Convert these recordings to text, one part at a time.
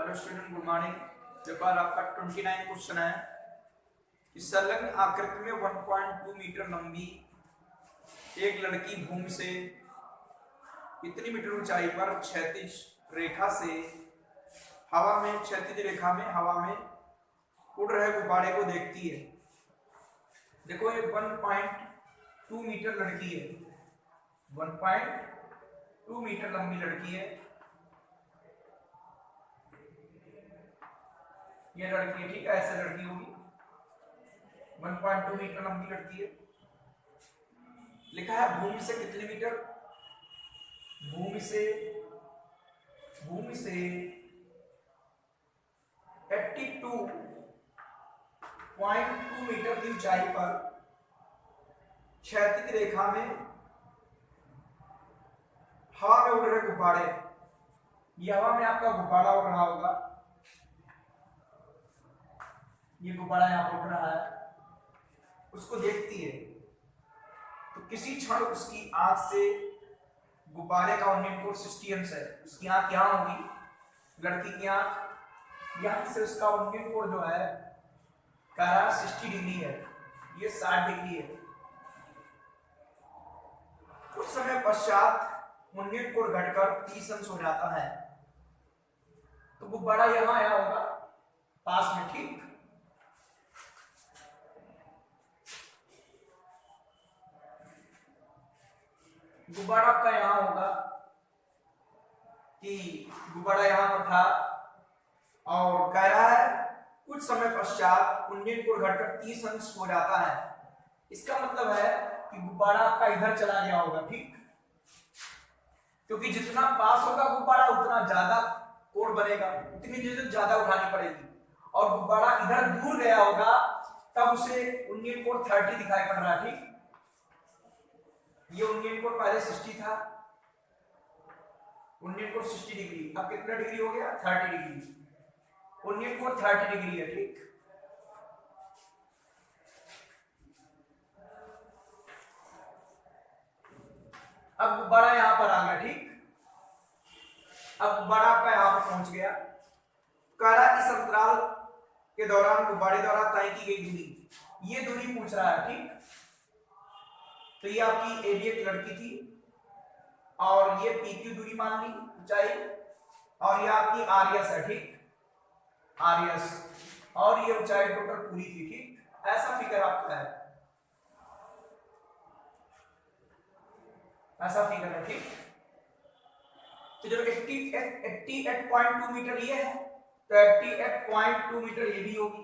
Hello student, good morning. देखो आज आपका 29 क्वेश्चन है कि संलग्न आकृति में 1.2 मीटर लंबी एक लड़की भूमि से कितनी मीटर ऊंचाई पर क्षैतिज रेखा में हवा में उड़ रहे गुब्बारे को देखती है। देखो ये 1.2 मीटर लड़की है, 1.2 मीटर लंबी लड़की है। ये लड़की है, ठीक है, ऐसे लड़की होगी, 1.2 मीटर लंबी लड़की है। लिखा है भूमि से कितने मीटर, भूमि से 82.2 मीटर की ऊंचाई पर क्षैतिज रेखा में हवा में उड़ रहे गुब्बारे। ये हवा में आपका गुब्बारा उड़ रहा होगा, ये गुब्बारा यहाँ पर उड़ रहा है, उसको देखती है। तो किसी क्षण उसकी आंख से गुब्बारे का उन्नयन कोण 60 अंश है। उसकी आंख यहाँ होगी, लड़की की आंख यहाँ से, उसका उन्नयन कोण जो है करा 60 डिग्री है, ये 60 डिग्री है। कुछ समय पश्चात उन्नयन कोण घटकर 30 अंश हो जाता है। तो गुब्बारा यहाँ आया होगा पास में, ठीक। गुब्बारा आपका यहां होगा कि गुब्बारा यहां पर था और कह रहा है कुछ समय पश्चात उन्नयन कोण घटकर 30 अंश हो जाता है। इसका मतलब है कि गुब्बारा आपका इधर चला गया होगा, ठीक, क्योंकि जितना पास होगा गुब्बारा उतना ज्यादा कोण बनेगा, उतनी चीजें ज्यादा उठानी पड़ेगी। और गुब्बारा इधर दूर गया होगा तब उसे उन्नयन कोण 30 दिखाई पड़ रहा है, ठीक। ये उन्नयन कोण पहले 60 था, उन्नयन कोण 60 डिग्री, अब कितना डिग्री हो गया, 30 डिग्री। उन्नयन कोण 30 डिग्री है, ठीक। अब गुब्बारा यहां पर आ गया, ठीक। अब गुब्बारा आपका यहां पर पहुंच गया। कारा इस अंतराल के दौरान गुब्बारे द्वारा तय की गई दूरी, ये दूरी पूछ रहा है, ठीक। तो ये आपकी AB एक लड़की थी और ये PQ दूरी मान ली ऊंचाई, और ये आपकी RS है, ठीक, RS, और ये ऊंचाई टोटल पूरी थी, ठीक। ऐसा फिगर आपका है, ऐसा फिगर है, ठीक। तो जब 88.2 मीटर ये है तो 88.2 मीटर ये भी होगी।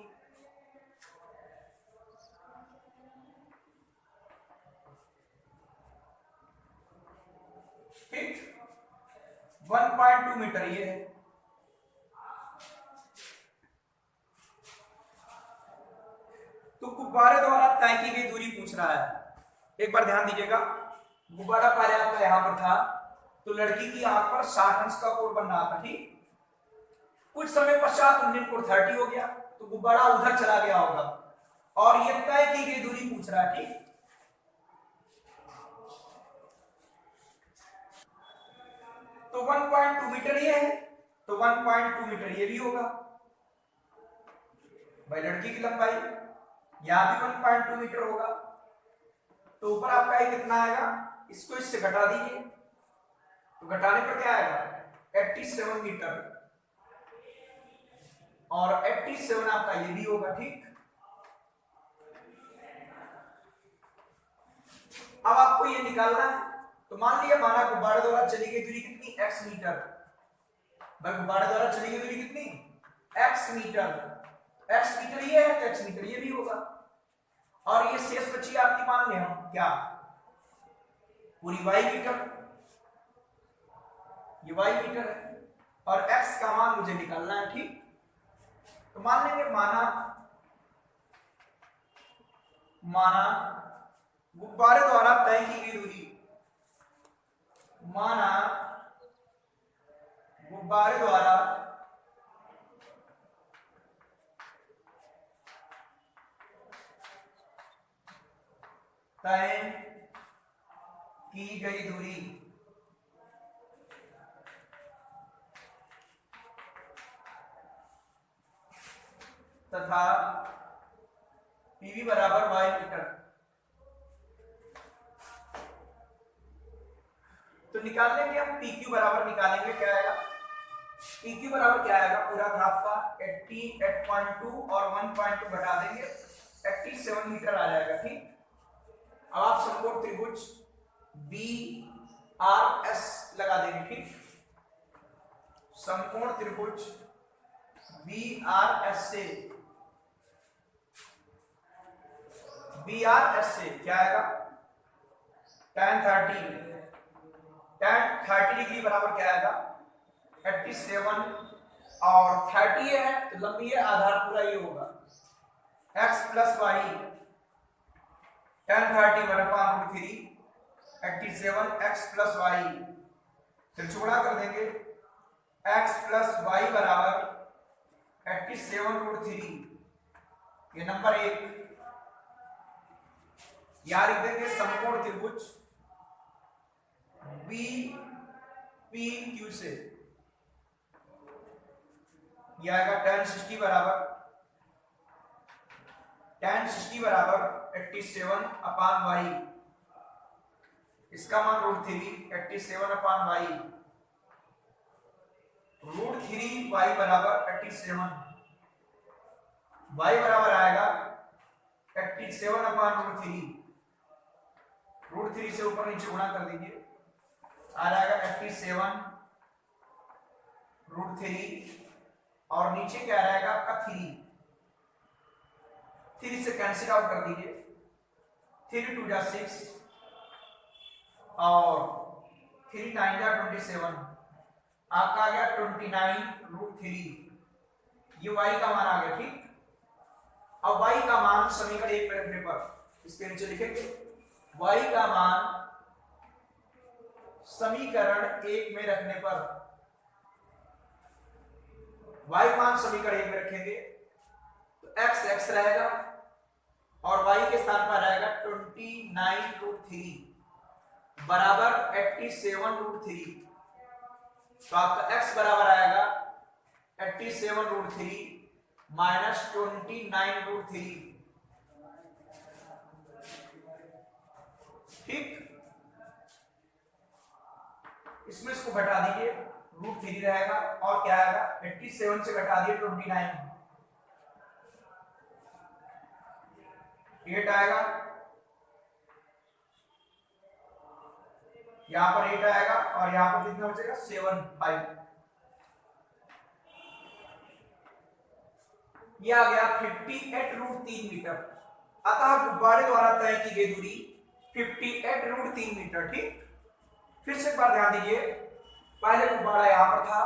ठीक, 1.2 मीटर ये है। तो गुब्बारे द्वारा तय की गई दूरी पूछ रहा है। एक बार ध्यान दीजिएगा, गुब्बारा पहले आपका यहां पर था तो लड़की की आंख पर 60 अंश का कोण बन रहा था, ठीक। कुछ समय पश्चात उन्नयन कोण 30 हो गया तो गुब्बारा उधर चला गया होगा और ये तय की गई दूरी पूछ रहा है, ठीक। तो 1.2 मीटर ये है तो 1.2 मीटर ये भी होगा भाई। लड़की की लंबाई यहां भी 1.2 मीटर होगा, तो ऊपर आपका ये कितना आएगा, इसको इससे घटा दीजिए तो घटाने पर क्या आएगा, 87 मीटर, और 87 आपका ये भी होगा, ठीक। अब आपको ये निकालना है। तो मान लिया माना गुब्बारे द्वारा चली गई दूरी कितनी, x मीटर। भाई गुब्बारे द्वारा चली गई दूरी कितनी, x मीटर। x मीटर ये है तो x मीटर ये भी होगा, और ये शेष बची आपकी, मान लें हम क्या, पूरी y मीटर, ये y मीटर है, और x का मान मुझे निकालना है, ठीक। तो मान लेंगे माना गुब्बारे द्वारा तय की गई दूरी, माना गुब्बारे द्वारा तय की गई दूरी तथा पीवी बराबर वाई मीटर। तो निकाल लेंगे हम पीक्यू बराबर निकालेंगे, क्या आएगा पीक्यू बराबर क्या आएगा, पूरा ग्राफ का 88.2 और 1.2 घटा देंगे 87 मीटर आ जाएगा। ठीक, अब आप समकोण त्रिभुज बी आर एस लगा देंगे। ठीक, समकोण त्रिभुज बी आर एस से क्या आएगा, tan 30 डिग्री बराबर क्या आएगा 87 और 30 है तो लंबी है, आधार पूरा ये होगा x प्लस वाई tan 30 बराबर 3 87 x प्लस वाई, फिर छोड़ा कर देंगे x प्लस वाई बराबर 87√3, ये नंबर 1। यहां लिख देंगे समकोण त्रिभुज बी पी क्यू से यह आएगा tan 60 बराबर 87/y, इसका मान √3 87/y, √3y बराबर 87, y बराबर आएगा 87/√3, √3 से ऊपर नीचे गुणा कर दीजिए, आ जाएगा 87 √3 और नीचे क्या रहेगा आपका 3 से कैंसिल आउट कर दीजिए, 3 2 जा 6 और 3 9 जा 27, आपका आ गया 29√3, ये y का मान आ गया। ठीक, अब y का मान समीकरण 1 में रखने पर इसके नीचे लिखेंगे y का मान समीकरण 1 में रखने पर, y मान समीकरण 1 में रखेंगे तो x x रहेगा और y के स्थान पर रहेगा 29√3 बराबर 87√3, तो आपका x बराबर आएगा 87√3 माइनस 29√3। ठीक, इसमें इसको घटा दीजिए, √3 रहेगा और क्या आएगा 87 से घटा दिए 29, 8 आएगा, यहां पर 8 आएगा और यहां पर कितना बचेगा 7 5, यह आ गया 58√3 मीटर। अतः गुब्बारे द्वारा तय की गई दूरी 58√3 मीटर। ठीक, फिर से एक बार ध्यान दीजिए, पहले गुब्बारा यहां पर था,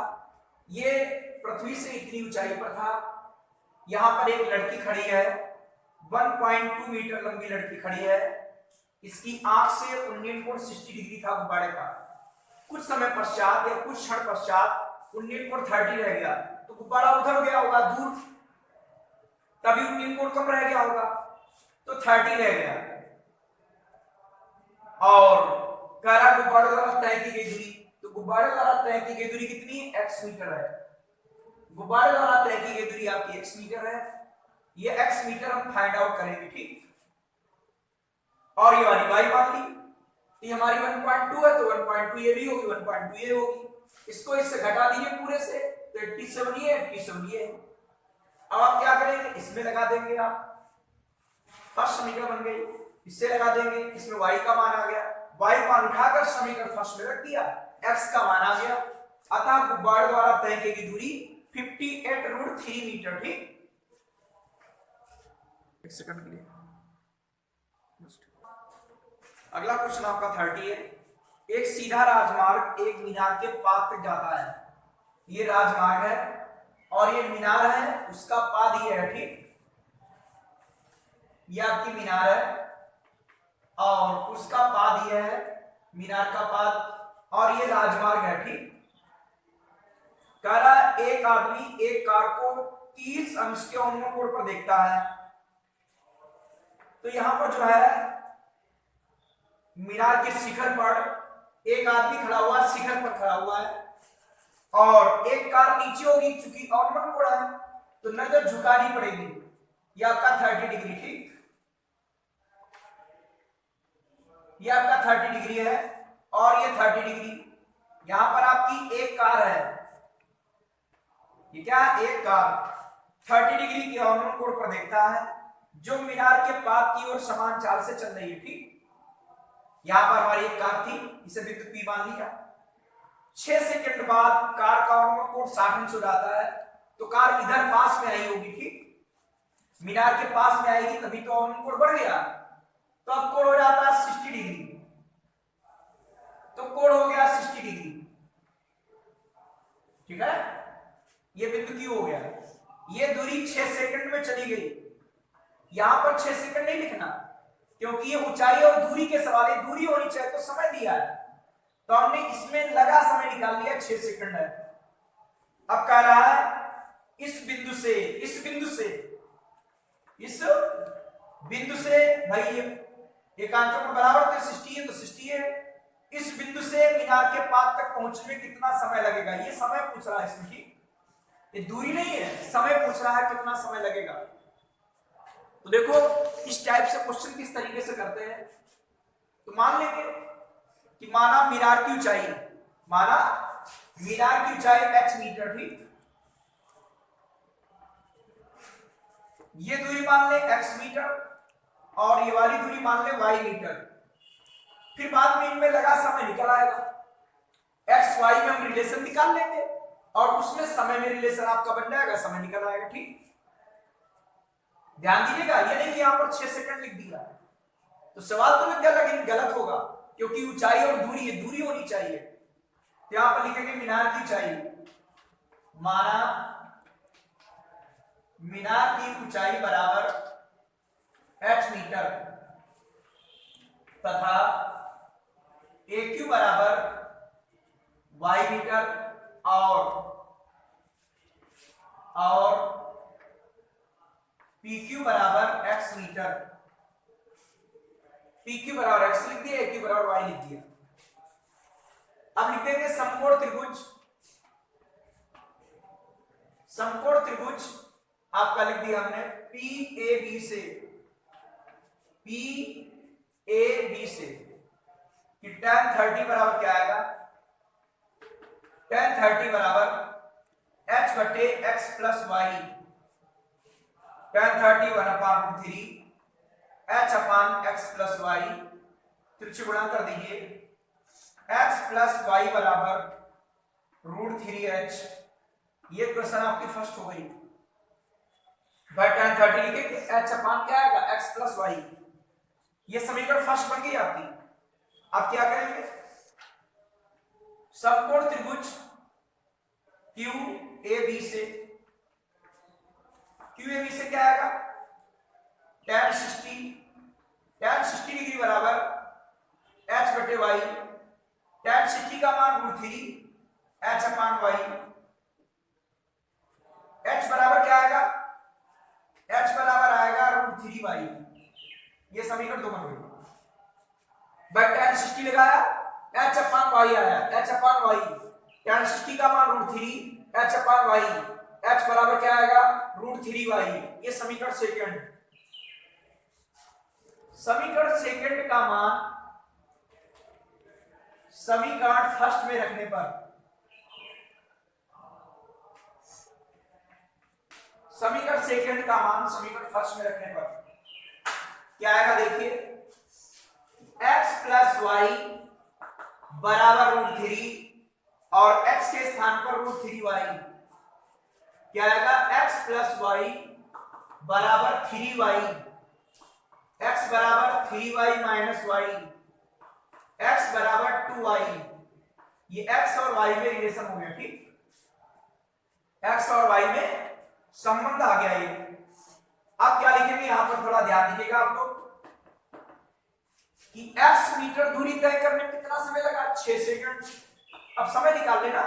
ये पृथ्वी से इतनी ऊंचाई पर था, यहां पर एक लड़की खड़ी है, 1.2 मीटर लंबी लड़की खड़ी है, इसकी आंख से उन्नयन कोण 60 डिग्री था गुब्बारे का। कुछ समय पश्चात या कुछ क्षण पश्चात उन्नयन कोण 30 रह गया, तो गुब्बारा उधर गया होगा दूर, तभी उन्नयन कोण कम रह गया होगा, तो 30 रह गया। और कह रहा गुब्बारे द्वारा तय की गई दूरी, तो गुब्बारे द्वारा तय की गई दूरी कितनी x मीटर है, गुब्बारे द्वारा तय की गई दूरी आपकी x मीटर है, ये x मीटर हम फाइंड आउट करेंगे। ठीक, और ये वाली y मान ली, ये हमारी 1.2 है तो 1.2 ये भी होगी, 1.2 ये होगी, इसको इससे घटा दीजिए पूरे से, तो 87 ये 87 ये। अब आप क्या करेंगे, इसमें लगा देंगे, आप फर्स्ट समीकरण बन गई, इससे लगा देंगे, इसमें y का मान आ गया, y मान उठाकर समीकरण फर्स्ट में रख दिया, x का मान आ गया। अतः गुब्बारे द्वारा तय की गई दूरी 58√3 मीटर। ठीक, एक सेकंड के लिए, अगला क्वेश्चन आपका 30 है। एक सीधा राजमार्ग एक मीनार के पाद तक जाता है, ये राजमार्ग है और ये मीनार है, उसका पाद ये है। ठीक, ये आपकी मीनार है और उसका पाद ये है, मीनार का पाद, और ये राजमार्ग है। ठीक, कह रहा है एक आदमी एक कार को 30 अंश के उन्मुख कोण पर देखता है, तो यहां पर जो है मीनार के शिखर पर एक आदमी खड़ा हुआ है, शिखर पर खड़ा हुआ है, और एक कार नीचे होगी, चूंकि अवनमन कोण है तो नजर झुकानी पड़ेगी। ये आपका 30 डिग्री, ठीक, ये आपका 30 डिग्री है और ये 30 डिग्री। यहां पर आपकी एक कार है, ये क्या है, एक कार 30 डिग्री के हॉर्न कोण पर देखता है, जो मीनार के पास की ओर समान चाल से चल रही है, ठीक। यहां पर हमारी एक कार थी, इसे बिंदु P मान लिया। 6 सेकंड बाद कार का हॉर्न कोण 60 अंश हो जाता है, तो कार इधर पास में आई होगी, ठीक, मीनार के पास में आएगी तभी तो हॉर्न कोण बढ़ गया। तो अब कोण हो जाता है 60 डिग्री, तो कोण हो गया 60 डिग्री, ठीक है, ये बिंदु Q हो गया। ये दूरी 6 सेकंड में चली गई। यहां पर 6 सेकंड नहीं लिखना, क्योंकि ये ऊंचाई और दूरी के सवाल है, दूरी होनी चाहिए तो समय दिया है, तो हमने इसमें लगा समय निकाल लिया, 6 सेकंड है। अब कह रहा है इस बिंदु से भाई एकांतर बराबर तो 60 है, तो 60 है। इस बिंदु से मीनार के पास तक पहुंचने में कितना समय लगेगा, ये समय पूछ रहा है इसमें, ठीक, ये दूरी नहीं है, समय पूछ रहा है कितना समय लगेगा। तो देखो इस टाइप से क्वेश्चन किस तरीके से करते हैं। तो मान लेंगे कि माना मीनार की ऊंचाई h मीटर, ठीक, ये दूरी मान ले x मीटर और ये वाली दूरी मान ले y मीटर। फिर बाद में इनमें लगा समय निकल आएगा, x y में हम रिलेशन निकाल लेंगे और उसमें समय में रिलेशन आपका बन जाएगा, समय निकल आएगा, ठीक। ध्यान दीजिएगा, ये नहीं कि यहां पर 6 सेकंड लिख दिया तो सवाल तो लग गया, लेकिन गलत होगा, क्योंकि ऊंचाई और दूरी है, दूरी होनी चाहिए। तो यहां पर लिखेंगे मीनार की ऊंचाई, माना मीनार की ऊंचाई बराबर h मीटर तथा AQ बराबर y मीटर और PQ बराबर x मीटर। PQ बराबर x लिख दिया, AQ बराबर y लिख दिया। अब लिख देंगे समकोण त्रिभुज आपका लिख दिया हमने PAB से कि tan 30 बराबर क्या आएगा, tan 30 बराबर h बटे x plus y, tan 30 1/3 h अपान x प्लस y, त्रिज्य गुणा कर दीजिए, x प्लस y बराबर √3h। ये क्वेश्चन आपकी फर्स्ट हो गई। tan 30 लिखेंगे, h अपान क्या आएगा, x प्लस y, ये समीकरण फर्स्ट बन गई आपकी। आप क्या करेंगे, समकोण त्रिभुज QAB से क्या आएगा, tan 60 डिग्री बराबर h बटे y, tan 60 का मान √3 h अपान y, h बराबर क्या आएगा, h बराबर आएगा √3y। ये समीकरण 2 बन गई। tan 60 लगाया, h अपान y आया, h अपान y, tan 60 का मान √3 h अपान y, h बराबर क्या आएगा, √3y। ये समीकरण सेकंड का मान समीकरण फर्स्ट में रखने पर, समीकरण सेकंड का मान समीकरण फर्स्ट में रखने पर क्या आएगा, देखिए x प्लस y बराबर √3 और x के स्थान पर √3y, क्या आएगा, x प्लस y बराबर 3y, x बराबर 3y माइनस y, x बराबर 2y। ये x और y में रिलेशन हो गया, ठीक, x और y में संबंध आ गया। ये अब क्या लिखेंगे, यहां पर थोड़ा ध्यान दीजिएगा आप लोग कि x मीटर दूरी तय करने में कितना समय लगा, 6 सेकंड। अब समय निकाल लेना,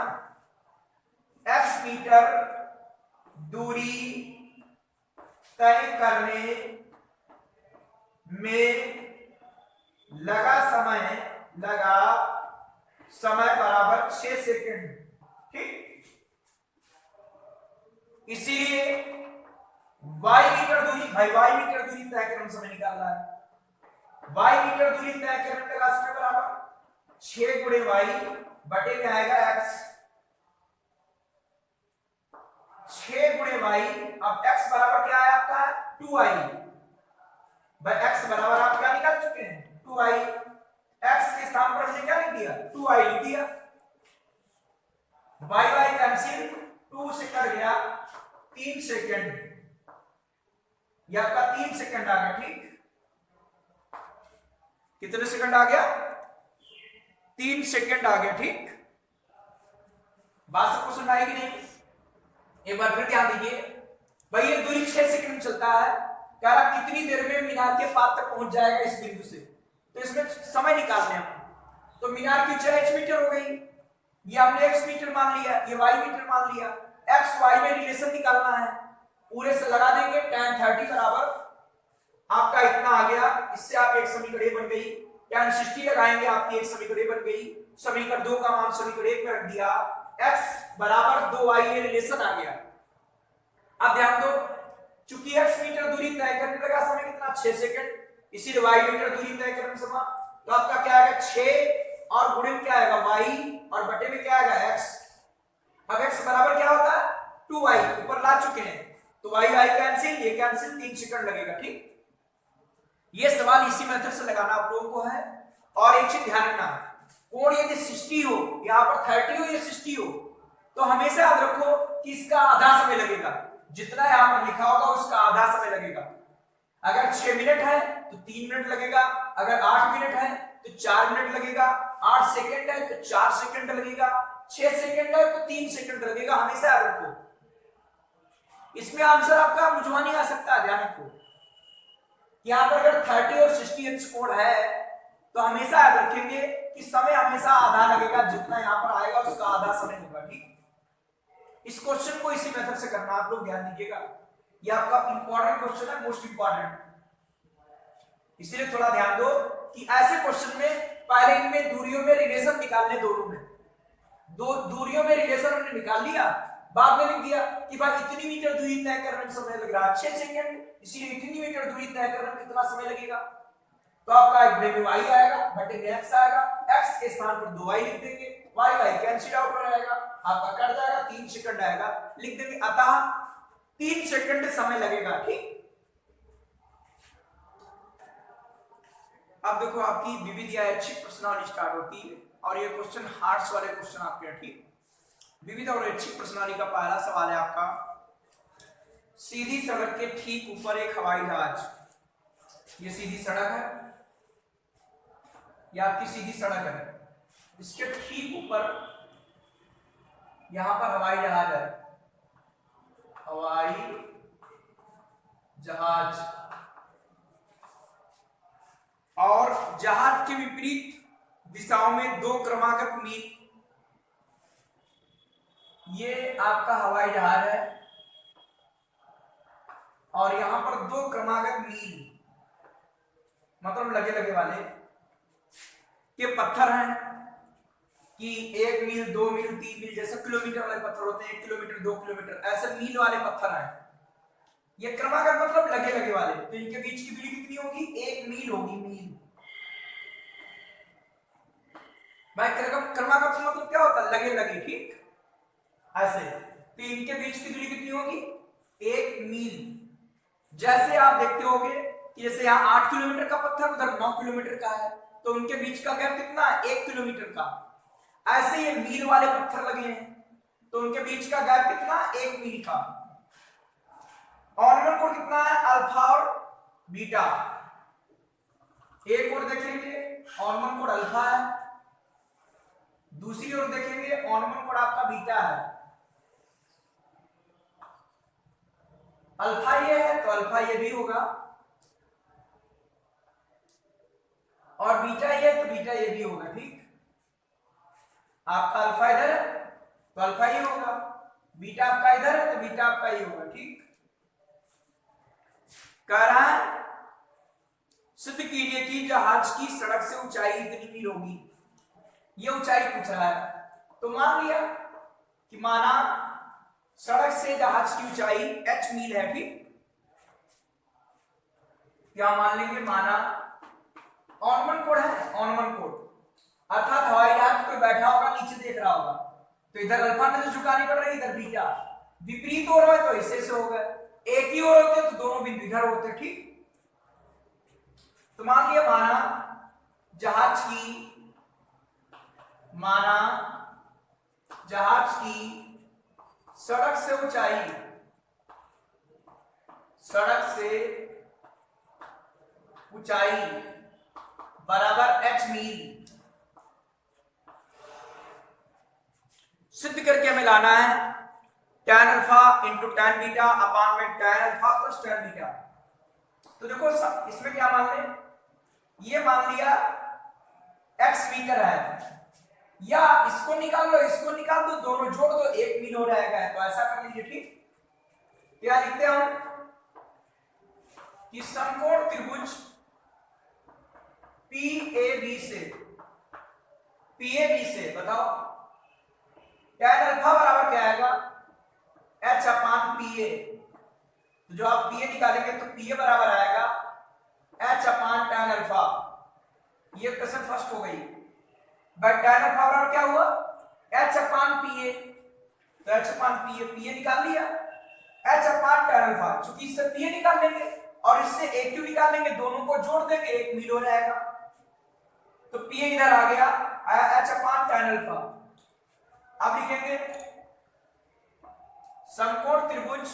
x मीटर दूरी तय करने में लगा समय बराबर 6 सेकंड, ठीक। इसीलिए वाई मीटर दूरी, भाई वाई मीटर दूरी तय कर, हम समय निकालना है। वाई मीटर दूरी तय करने का समय बराबर 6 गुणे वाई बटे में आएगा एक्स, 6 गुणे वाई। अब एक्स बराबर क्या है आपका 2i, भाई एक्स बराबर आप क्या निकाल चुके हैं 2i, एक्स के स्थान पर हमने क्या लिख दिया 2i लिख दिया। वाई वाई कैंसिल, 2 से कट गया 3 सेकंड, या आपका 3 सेकंड आ गया, ठीक। कितने सेकंड आ गया 3 सेकंड आ गया, ठीक। बात सबको सुन आएगी नहीं? एक बार फिर ध्यान दीजिए, भाई ये दूरी 6 सेकंड चलता है, कह रहा कितनी देर में मीनार के पास तक पहुंच जाएगा इस बिंदु से, तो इसमें समय निकालने हम, तो मीनार की ऊंचाई h मीटर हो गई, ये हमने x मीटर मान लिया, ये y मीटर मान लिया, x y में रिलेशन निकालना है, पूरे से लगा देंगे tan 30 बराबर आपका इतना आ गया, इससे आप एक समीकरण बन गई, tan 60 लगाएंगे आपकी एक समीकरण बन गई, समीकरण 2 का मान समीकरण 1 में रख दिया, x बराबर 2y ये रिलेशन आ गया। अब ध्यान दो, चूंकि x मीटर दूरी तय करने लगा समय कितना 6 सेकंड, इसीलिए y मीटर दूरी तय करने समय, तो आपका क्या आएगा 6 और गुणे में क्या आएगा y और बटे में क्या आएगा x। अब x बराबर क्या होता है 2y, ऊपर ला चुके हैं, तो y y कैंसिल, ये कैंसिल, 3 सेकंड लगेगा, ठीक। ये सवाल इसी मेथड से लगाना आप लोगों को है। और एक चीज ध्यान रखना, कोण यदि 60 हो, यहां पर 30 हो या 60 हो, तो हमेशा याद रखो कि इसका आधा समय लगेगा, जितना यहां पर लिखा होगा उसका आधा समय लगेगा। अगर 6 मिनट है तो 3 मिनट लगेगा, अगर 8 मिनट है तो 4 मिनट लगेगा, 8 सेकंड है तो 4 सेकंड लगेगा, 6 सेकंड है तो 3 सेकंड लगेगा, हमेशा याद रखो। इसमें आंसर आपका मुझवा नहीं आ सकता, ध्यान रखो। यहां पर अगर 30 और 60 अंश कोण है तो हमेशा याद रखेंगे कि समय हमेशा आधा लगेगा, जितना यहां पर आएगा उसका आधा समय होगा, ठीक। इस क्वेश्चन को इसी मेथड से करना, आप लोग ध्यान दीजिएगा, ये आपका इंपॉर्टेंट क्वेश्चन है, मोस्ट इंपॉर्टेंट, इसलिए थोड़ा ध्यान दो कि ऐसे क्वेश्चन में पहले इनमें दूरियों में रिलेशन निकालने, दोनों में दो दूरियों में रिलेशन हमने निकाल लिया, बाद में लिख दिया कि भाई इतनी मीटर दूरी तय करने में समय लग रहा है 6 सेकंड, इसीलिए इतनी मीटर दूरी तय करने में कितना समय लगेगा, तो आपका एक गुणे में y आएगा बटे में x आएगा, x के स्थान पर 2y लिख देंगे, y y कैंसिल आउट हो जाएगा, आपका कट जाएगा, 3 सेकंड आएगा, लिख देंगे, अतः 3 सेकंड समय लगेगा, ठीक। अब देखो आपकी विविध या ऐच्छिक प्रश्नावली स्टार्ट होती है, और ये क्वेश्चन हार्ट्स वाले क्वेश्चन आपके हैं, ठीक। विविध और ऐच्छिक प्रश्नावली का पहला सवाल है आपका, सीधी सड़क के ठीक ऊपर एक हवाई जहाज, ये सीधी सड़क है, यह आपकी सीधी सड़क है, इसके ठीक ऊपर यहां पर हवाई जहाज है, हवाई जहाज, और जहाज के विपरीत दिशाओं में 2 क्रमागत मील, ये आपका हवाई जहाज है, और यहां पर 2 क्रमागत मील मतलब लगे लगे वाले के पत्थर हैं, कि 1 मील 2 मील 3 मील, जैसे किलोमीटर वाले पत्थर होते हैं, 1 किलोमीटर 2 किलोमीटर, ऐसे मील वाले पत्थर हैं, ये क्रमागत मतलब लगे लगे वाले, तो इनके बीच की दूरी कितनी होगी 1 मील होगी, मील। भाई क्रमागत मतलब क्या होता है लगे लगे, ठीक, ऐसे, तो इनके बीच की दूरी कितनी होगी 1 मील। जैसे आप देखते होगे कि जैसे यहाँ 8 किलोमीटर का पत्थर उधर 9 किलोमीटर का है, तो उनके बीच का गैप कितना है 1 किलोमीटर का, ऐसे ये मील वाले पत्थर लगे हैं तो उनके बीच का गैप कितना 1 मील का। ऑर्डिनल कोण कितना है अल्फा और बीटा, एक ओर देखेंगे ऑर्डिनल कोण अल्फा है, दूसरी ओर देखेंगे ऑर्डिनल कोण आपका बीटा है। अल्फा ये है तो अल्फा ये भी होगा, और बीटा ये तो बीटा ये भी होगा, ठीक। आपका अल्फा इधर है तो अल्फा ये होगा, बीटा आपका इधर है तो बीटा आपका ये होगा, ठीक। कह रहा है सिद्ध कीजिए कि जहाज की सड़क से ऊंचाई इतनी मील होगी, ये ऊंचाई पूछ रहा है, तो मान लिया कि माना सड़क से जहाज की ऊंचाई h मील है, ठीक, क्या मान लेंगे, माना ऑनमन कोड है, ऑनमन कोड अर्थात हवाई जहाज कोई बैठा होगा नीचे देख रहा होगा, तो इधर अल्फा में तो झुकानी पड़ रही, इधर बीटा। विपरीत ओर है तो इससे से होगा, एक ही ओर होते तो दोनों बिंदु इधर होते, ठीक। तो मान लिया माना जहाज की सड़क से ऊंचाई बराबर h मील। सिद्ध करके हमें लाना है tan alpha into tan beta अपान में tan alpha plus tan beta. तो देखो इसमें क्या मान लें, ये मान लिया x मीटर है, या इसको निकाल लो इसको निकाल दो, दोनों जोड़ दो 1 मील हो जाएगा, तो ऐसा कर लीजिए, ठीक। क्या लिखते हैं हम कि समकोण त्रिभुज PAB से बताओ tan अल्फा बराबर क्या आएगा, h अपान PA। तो जो आप PA निकालेंगे तो PA बराबर आएगा h अपान tan अल्फा। ये क्वेश्चन फर्स्ट हो गई। बट tan अल्फा बराबर क्या हुआ, h अपान PA, तो h अपान PA निकाल लिया, h अपान tan अल्फा, चूंकि इससे PA निकाल लेंगे और इससे AQ निकाल लेंगे, दोनों को जोड़ देंगे 1 मील हो जाएगा, तो PA इधर आ गया, आया h अपान tan अल्फा। अब लिखेंगे समकोण त्रिभुज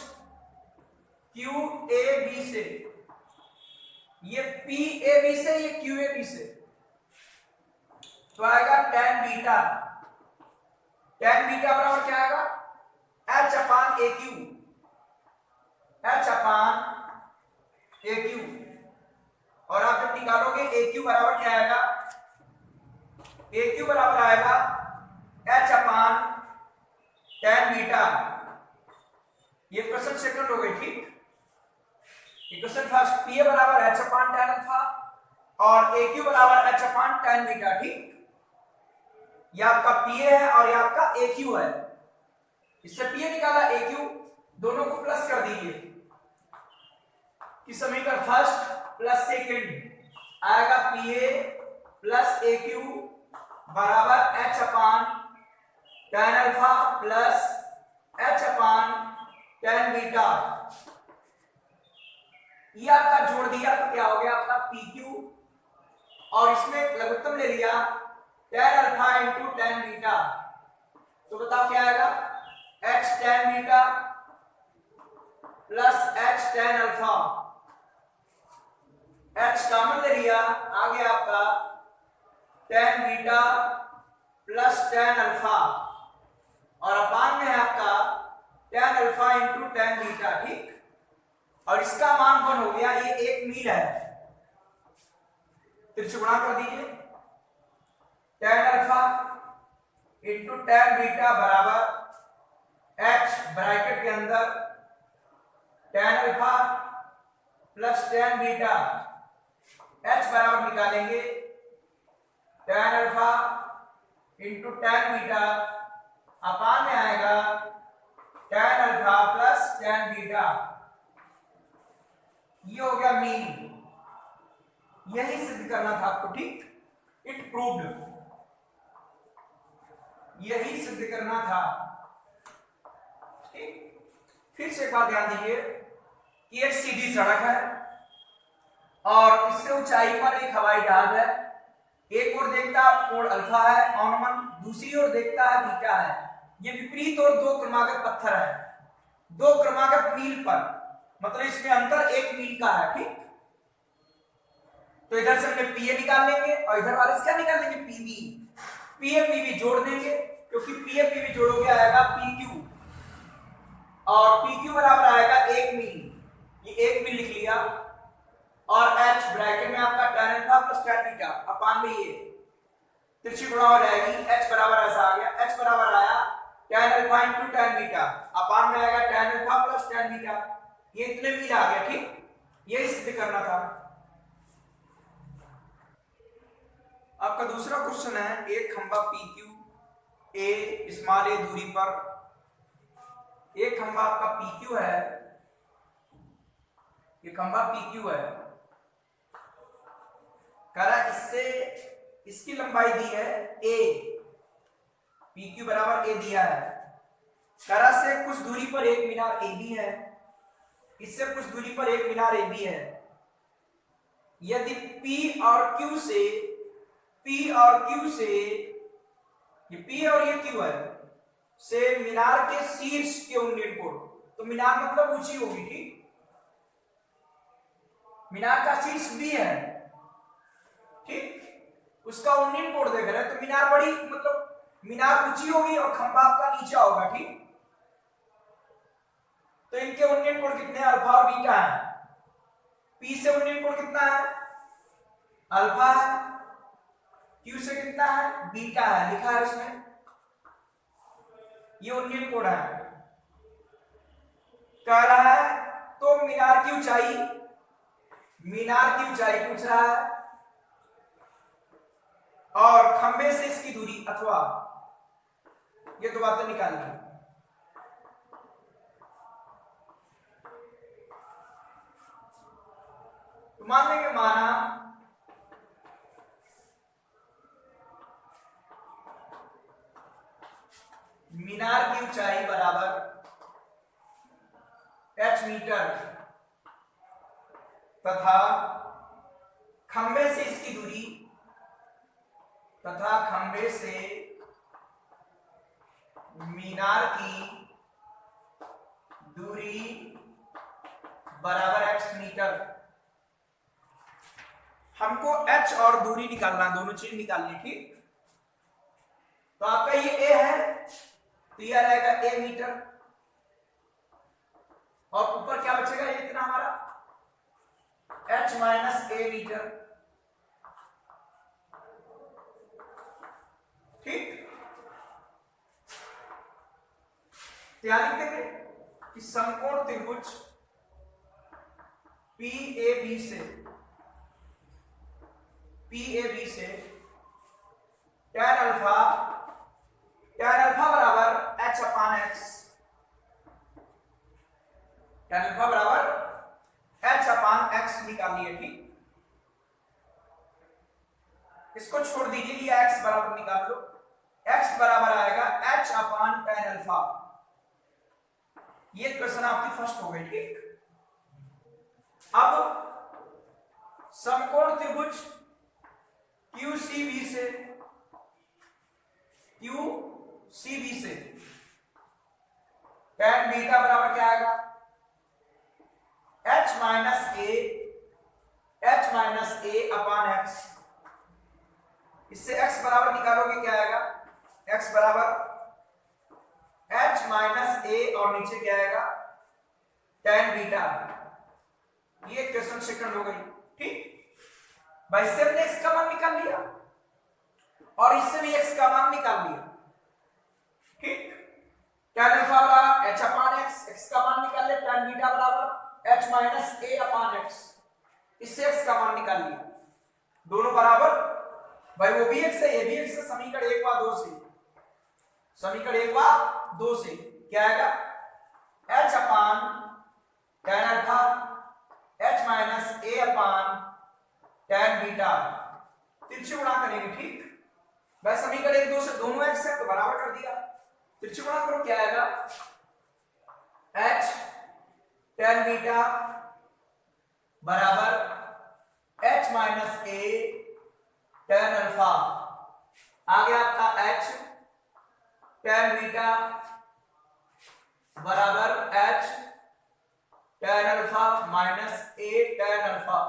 QAB से, ये PAB से ये QAB से, तो आएगा tan बीटा बराबर क्या आएगा, h अपान AQ। और आप जब निकालोगे AQ बराबर क्या आएगा, AQ बराबर आएगा h अपान tan बीटा। ये क्वेश्चन सेकंड हो गई, ठीक। क्वेश्चन फर्स्ट PA बराबर h अपान tan अल्फा और AQ बराबर h अपान tan बीटा, ठीक। ये आपका PA है और ये आपका AQ है, इससे PA निकाला AQ, दोनों को प्लस कर दीजिए कि समीकरण फर्स्ट प्लस सेकंड आएगा PA प्लस AQ बराबर h अपान tan अल्फा प्लस h अपान tan बीटा। ये आपका जोड़ दिया तो क्या हो गया आपका PQ, और इसमें लघुत्तम ले लिया tan alpha into tan beta, तो बताओ क्या आएगा, h tan beta plus h tan alpha. h common ले लिया, आ गया आपका tan beta plus tan alpha, और अपान में है आपका tan alpha into tan beta, ठीक। और इसका मान कौन हो गया, ये 1 मील है, तिरछे गुणा कर दीजिए, tan alpha into tan beta बराबर h ब्रैकेट के अंदर tan alpha plus tan beta, h बराबर निकालेंगे tan alpha into tan beta अपान में आएगा tan alpha plus tan beta. ये हो गया मीन, यही सिद्ध करना था आपको, ठीक। इट प्रूव्ड, यही सिद्ध करना था, ठीक। फिर से एक बात ध्यान दीजिए कि एक सीधी सड़क है और इससे ऊंचाई पर एक हवाई जहाज है, एक ओर देखता है कोण अल्फा है ऑनमन, दूसरी ओर देखता है बीटा है। ये विपरीत और दो क्रमागत पत्थर है, दो क्रमागत मील पर, मतलब इसमें अंतर 1 मील का है, ठीक। तो इधर से हमने PA निकाल लेंगे और इधर वाले से क्या निकाल लेंगे, PB। PA PB जोड़ देंगे, क्योंकि PA PB जोड़ोगे आएगा PQ, और PQ बराबर आएगा 1 मील, ये 1 मील लिख लिया, और h ब्रैकेट में आपका tan alpha plus tan beta अपान में ये तिरछी गुणा हो जाएगी, h बराबर ऐसा आ गया, h बराबर आया tan alpha into tan beta अपान में आएगा tan alpha plus tan beta, ये इतने मील आ गया, ठीक। यही सिद्ध करना था। आपका दूसरा क्वेश्चन है, एक खंभा PQ a स्मॉल a दूरी पर, एक खंभा आपका PQ है, ये खंभा PQ है, कह रहा है इससे इसकी लंबाई दी है a, PQ बराबर a दिया है। कह रहा से कुछ दूरी पर एक मीनार AB है, इससे कुछ दूरी पर एक मीनार AB है। यदि P और Q से ये P और ये Q है से मीनार के शीर्ष के उन्नयन कोण, तो मीनार मतलब ऊंची होगी, ठीक। मीनार का शीर्ष B है, ठीक, उसका उन्नयन कोण देख रहे हैं, तो मीनार बड़ी मतलब मीनार ऊंची होगी और खंभा आपका नीचा होगा, ठीक। तो इनके उन्नयन कोण कितने हैं? अल्फा और बीटा है। P से उन्नयन कोण कितना है? अल्फा है। Q से कितना है? बीटा है, लिखा है उसमें। ये उन्नयन कोण है। कह रहा है तो मीनार की ऊंचाई पूछ रहा है और खंबे से इसकी दूरी, अथवा ये दो बातें निकालनी। तो मान लेंगे, माना मीनार की ऊंचाई बराबर h मीटर तथा खंबे से इसकी दूरी तथा खंबे से मीनार की दूरी बराबर x मीटर। हमको h और दूरी निकालना, दोनों चीज निकालनी, ठीक। तो आपका ये a है तो यह रहेगा a मीटर और ऊपर क्या बचेगा? ये कितना हमारा h माइनस a मीटर, ठीक। तो यहां लिख देंगे कि समकोण त्रिभुज PAB से tan अल्फा बराबर h अपान x, tan अल्फा बराबर h अपान x निकालिए, ठीक। इसको छोड़ दीजिए, ये x बराबर निकाल लो। x बराबर आएगा h अपान tan अल्फा। ये क्वेश्चन आपकी फर्स्ट हो गई, ठीक। अब समकोण त्रिभुज QCB से tan बीटा बराबर क्या आएगा? h minus a upon x। इससे x बराबर निकालोगे, क्या आएगा? x बराबर h माइनस a और नीचे क्या आएगा? tan beta. ये क्वेश्चन सेकंड हो गई, ठीक। भाई से हमने x का मान निकाल लिया और इससे भी x का मान निकाल लिया, ठीक। tan अल्फा बराबर h अपान x का मान निकाल ले, tan बीटा बराबर h minus a upon x, इससे x का मान निकाल लिया, दोनों बराबर। भाई वो भी x है, ये भी x है। समीकरण 1 व 2 से क्या आएगा? h upon tan alpha h minus a upon tan beta, तिरछे गुणा करेंगे, ठीक। भाई समीकरण 1 2 से दोनों x है तो बराबर कर दिया, तिरछे गुणा करो, क्या आएगा? h tan बीटा बराबर h minus a tan alpha. आ गया आपका h tan बीटा बराबर h tan alpha minus a tan alpha,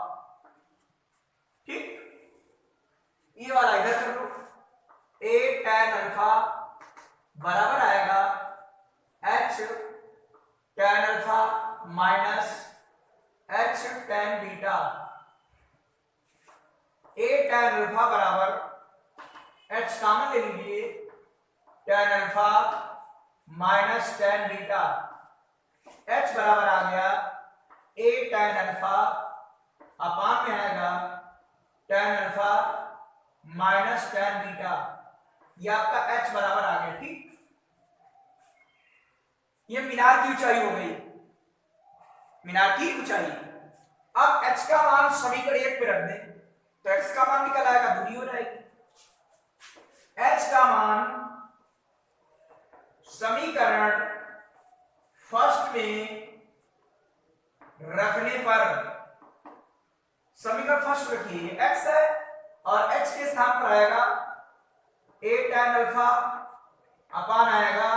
ठीक। ये वाला इधर कर लो, a tan अल्फा बराबर आएगा h tan alpha minus h tan beta. a tan alpha बराबर h कॉमन ले लीजिए, tan alpha minus tan beta. h बराबर आ गया a tan अल्फा अपान में आएगा tan alpha minus tan beta. ये आपका h बराबर आ गया, ठीक। ये मीनार की ऊंचाई हो गई, मीनार की ऊंचाई। अब h का मान समीकरण 1 पे रख दें तो x का मान निकल आएगा, दूरी हो जाएगी। h का मान समीकरण फर्स्ट में रखने पर, समीकरण फर्स्ट रखिए, x है और h के स्थान पर आएगा a tan अल्फा अपान आएगा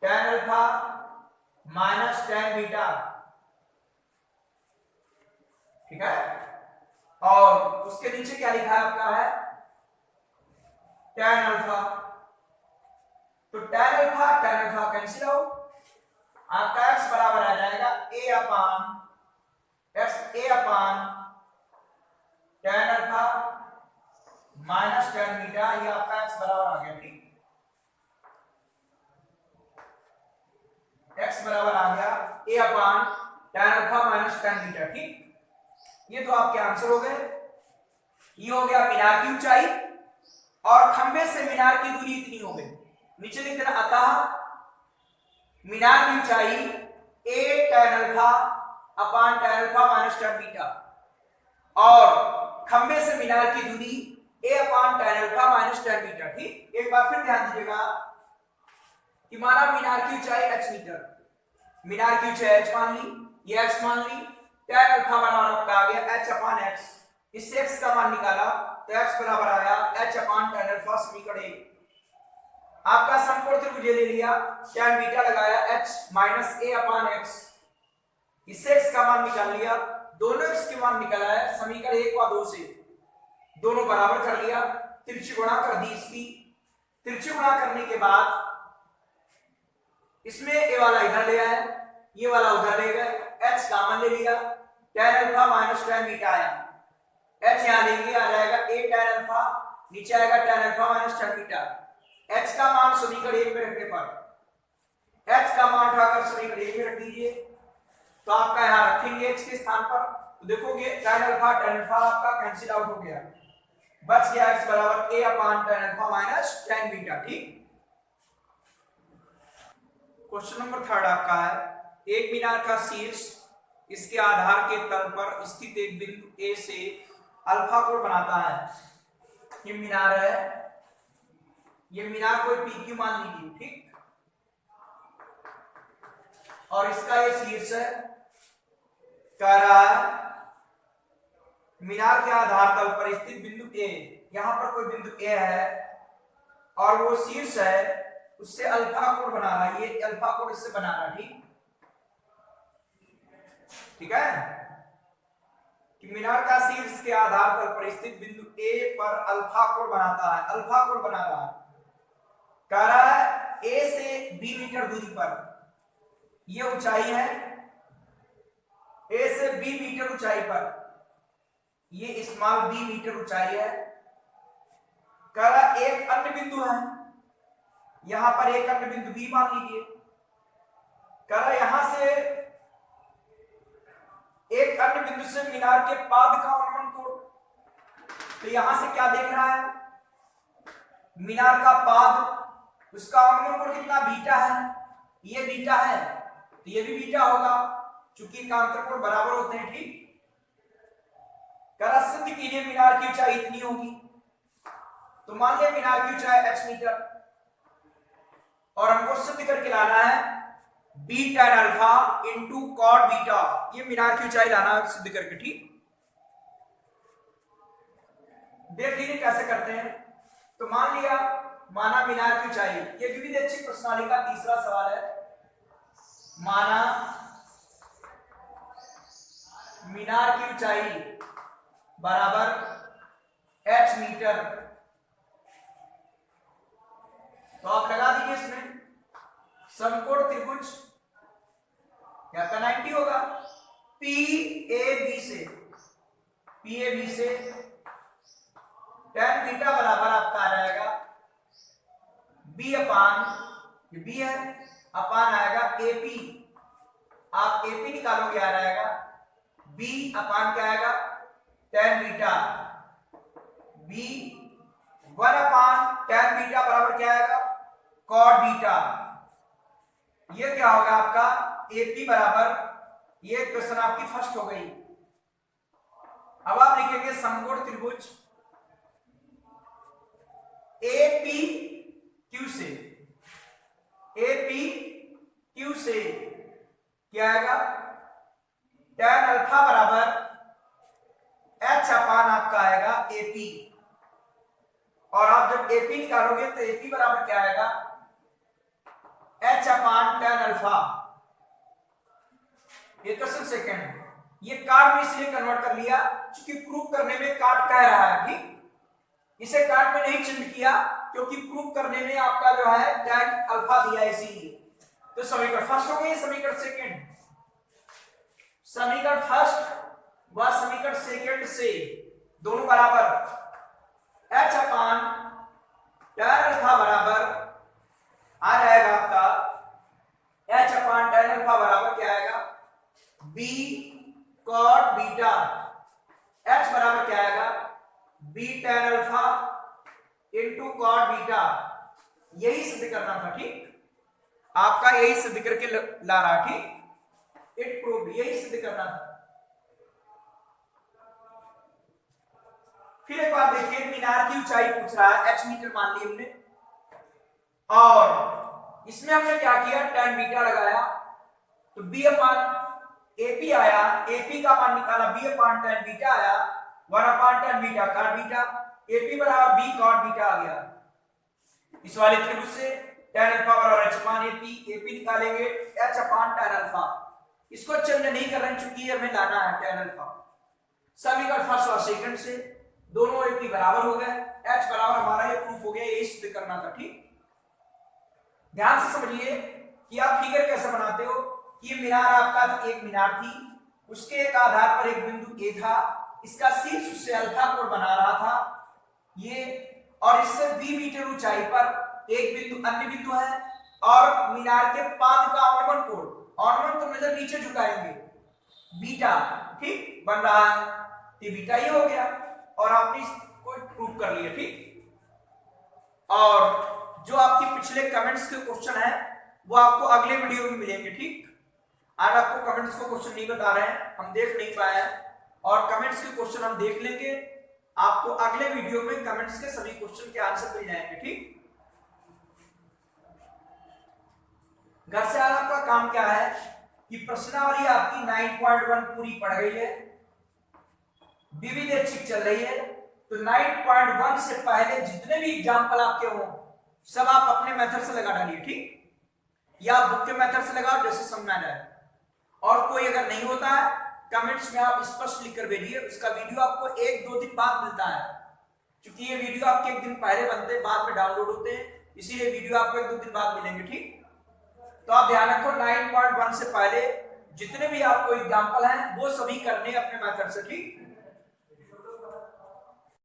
tan alpha minus tan beta, ठीक है। और उसके नीचे क्या लिखा है आपका है tan अल्फा, तो tan अल्फा कैंसिल हो, आपका x बराबर आ जाएगा a upon tan alpha minus tan beta, ये आपका x बराबर आ गया, ठीक। x बराबर आ गया a upon tan alpha minus tan beta, ठीक। ये तो आपके आंसर हो गए। ये हो गया मीनार की ऊंचाई और खंबे से मीनार की दूरी इतनी हो गई। नीचे लिख देना, अतः मीनार की ऊंचाई a tan alpha upon tan alpha minus tan beta और खंबे से मीनार की दूरी a upon tan alpha minus tan beta, ठीक। एक बार फिर ध्यान दीजिएगा कि माना मीनार की ऊंचाई h मीटर, मीनार की ऊंचाई h मान ली, ये x मान ली, tan अल्फा बराबर आपका आ गया h अपान x, इससे x का मान निकाला तो x बराबर आया h अपान tan अल्फा, समीकरण 1। आपका समकोण त्रिभुज ले लिया, tan बीटा लगाया h minus a upon x, इससे x का मान निकाल लिया, दोनों x के मान निकल आया, समीकरण 1 व 2 से दोनों बराबर कर लिया, तिरछी गुणा कर दी इसकी, तिरछी गुणा करने के बाद इसमें a वाला इधर ले आया, ये वाला उधर ले गए, h कॉमन ले लिया, tan alpha minus tan beta आया, h यहां लेंगे, आ जाएगा a tan अल्फा, नीचे आएगा tan alpha minus tan beta. h का मान समीकरण 1 में रखने पर, h का मान उठाकर समीकरण 1 में रख दीजिए, तो आपका यहां रखेंगे h के स्थान पर, तो देखोगे tan अल्फा आपका कैंसिल आउट हो गया, बच गया x बराबर a upon tan alpha minus tan beta, ठीक। क्वेश्चन नंबर 3 आपका है, एक मीनार का शीर्ष इसके आधार के तल पर स्थित एक बिंदु A से अल्फा कोण बनाता है। ये मीनार है, ये मीनार कोई PQ मान लीजिए, ठीक। और इसका ये शीर्ष है, कह रहा है मीनार के आधार तल पर स्थित बिंदु A, यहां पर कोई बिंदु A है और वो शीर्ष है, उससे अल्फा कोण बना रहा है, ये अल्फा कोण इससे बना रहा है, ठीक। ठीक है, कि मीनार का शीर्ष के आधार तल पर स्थित बिंदु A पर अल्फा कोण बनाता है, अल्फा कोण बना रहा है, कह रहा है A से B मीटर दूरी पर, ये ऊंचाई है, A से B मीटर ऊंचाई पर, ये स्मॉल b मीटर ऊंचाई है, कह रहा एक अन्य बिंदु है, यहां पर एक अन्य बिंदु B मान लीजिए, कह रहा यहां से एक अन्य बिंदु से मीनार के पाद का अवनमन कोण, तो यहां से क्या देख रहा है, मीनार का पाद, उसका अवनमन कोण कितना, बीटा है, ये बीटा है तो ये भी बीटा होगा, चूंकि कांतर कोण बराबर होते हैं, ठीक। कह रहा सिद्ध कीजिए मीनार की ऊंचाई इतनी होगी, तो मान ले मीनार की ऊंचाई h मीटर और हमको सिद्ध करके लाना है b tan alpha into cot beta, ये मीनार की ऊंचाई लाना है सिद्ध करके, ठीक। देख लीजिए कैसे करते हैं, तो मान लिया, माना मीनार की ऊंचाई, ये विविध अच्छी प्रश्नावली का तीसरा सवाल है, माना मीनार की ऊंचाई बराबर h मीटर, तो आप लगा दीजिए इसमें समकोण त्रिभुज क्या का 90 होगा, PAB से tan बीटा बराबर आपका आ जाएगा B अपान, ये B है, अपान आएगा AP, आप AP निकालोगे आ जाएगा B अपान क्या आएगा tan बीटा, B 1 अपान tan बीटा बराबर क्या आएगा cot बीटा, ये क्या होगा आपका AP बराबर, ये क्वेश्चन आपकी फर्स्ट हो गई, अब आप लिखेंगे समकोण त्रिभुज एपी क्यू से, एपी क्यू से क्या आएगा, tan अल्फा बराबर h अपान आपका आएगा एपी, और आप जब एपी निकालोगे तो एपी बराबर क्या आएगा, h अपान tan अल्फा। ये क्वेश्चन सेकंड, ये काट में इसलिए कन्वर्ट कर लिया क्योंकि प्रूफ करने में काट कह रहा है, ठीक, इसे काट में नहीं चिन्ह किया क्योंकि प्रूफ करने में आपका जो है tan अल्फा दिया इसीलिए। तो समीकरण फर्स्ट हो गई, समीकरण सेकंड, समीकरण फर्स्ट व समीकरण सेकंड से दोनों बराबर h अपान tan अल्फा बराबर आ जाएगा आपका h अपान tan अल्फा बराबर क्या आएगा, b cot बीटा, h बराबर क्या आएगा, b tan alpha into cot beta. यही सिद्ध करना था, ठीक, आपका यही सिद्ध करके ला रहा, ठीक, इट प्रूव, यही सिद्ध करना था। फिर एक बार देखिए, मीनार की ऊंचाई पूछ रहा है, h मीटर मान ली हमने, और इसमें हमने क्या किया, tan बीटा लगाया, तो b अपान AP आया, AP का मान निकाला, b अपान tan बीटा आया, 1 अपान tan beta cot beta, AP बराबर b cot बीटा आ गया। इस वाले त्रिभुज से tan अल्फा बराबर h अपान AP, AP निकालेंगे h अपान tan अल्फा, इसको चिन्ह नहीं कर रहे हैं क्योंकि हमें लाना है tan अल्फा। समीकरण फर्स्ट और सेकंड से दोनों AP बराबर हो गए, h बराबर हमारा ये प्रूफ हो गया, यही सिद्ध करना था, ठीक। ध्यान से समझिए कि आप फिगर कैसे बनाते हो, कि ये मीनार आपका एक मीनार थी, उसके एक आधार पर एक बिंदु ए था, इसका शीर्ष उससे अल्फा कोण बना रहा था ये, और इससे 20 मीटर ऊंचाई पर एक बिंदु अन्य बिंदु है, और मीनार के पाद का ऑर्नमन कोण, ऑर्नमन तो नजर नीचे झुकाएंगे, बीटा, ठीक, बन रहा है, तो बीटा ही हो गया, और आपने इसको प्रूव कर लिया, ठीक। और जो आपके पिछले कमेंट्स के क्वेश्चन है वो आपको अगले वीडियो में मिलेंगे, ठीक। आज आपको कमेंट्स को क्वेश्चन नहीं बता रहे हैं, हम देख नहीं पाए हैं, और कमेंट्स के क्वेश्चन हम देख लेंगे, आपको अगले वीडियो में कमेंट्स के सभी क्वेश्चन के आंसर मिल जाएंगे, ठीक। घर से आज आपका काम क्या है कि प्रश्नावली आपकी 9.1 पूरी पढ़ गई है, विविध ऐच्छिक चल रही है, तो 9.1 से पहले जितने भी एग्जाम्पल आपके हों सब आप अपने मेथड से लगा डालिए, ठीक, या बुक के मेथड से लगाओ जैसे समझ में आए, और कोई अगर नहीं होता है कमेंट्स में आप स्पष्ट लिख कर भेजिए, उसका वीडियो आपको 1-2 दिन बाद मिलता है, क्योंकि ये वीडियो आपके एक दिन पहले बनते हैं, बाद में डाउनलोड होते हैं, इसीलिए वीडियो आपको 1-2 दिन बाद मिलेंगे, ठीक। तो आप ध्यान रखो 9.1 से पहले जितने भी आपको एग्जाम्पल हैं वो सभी करने अपने मेथड से, ठीक।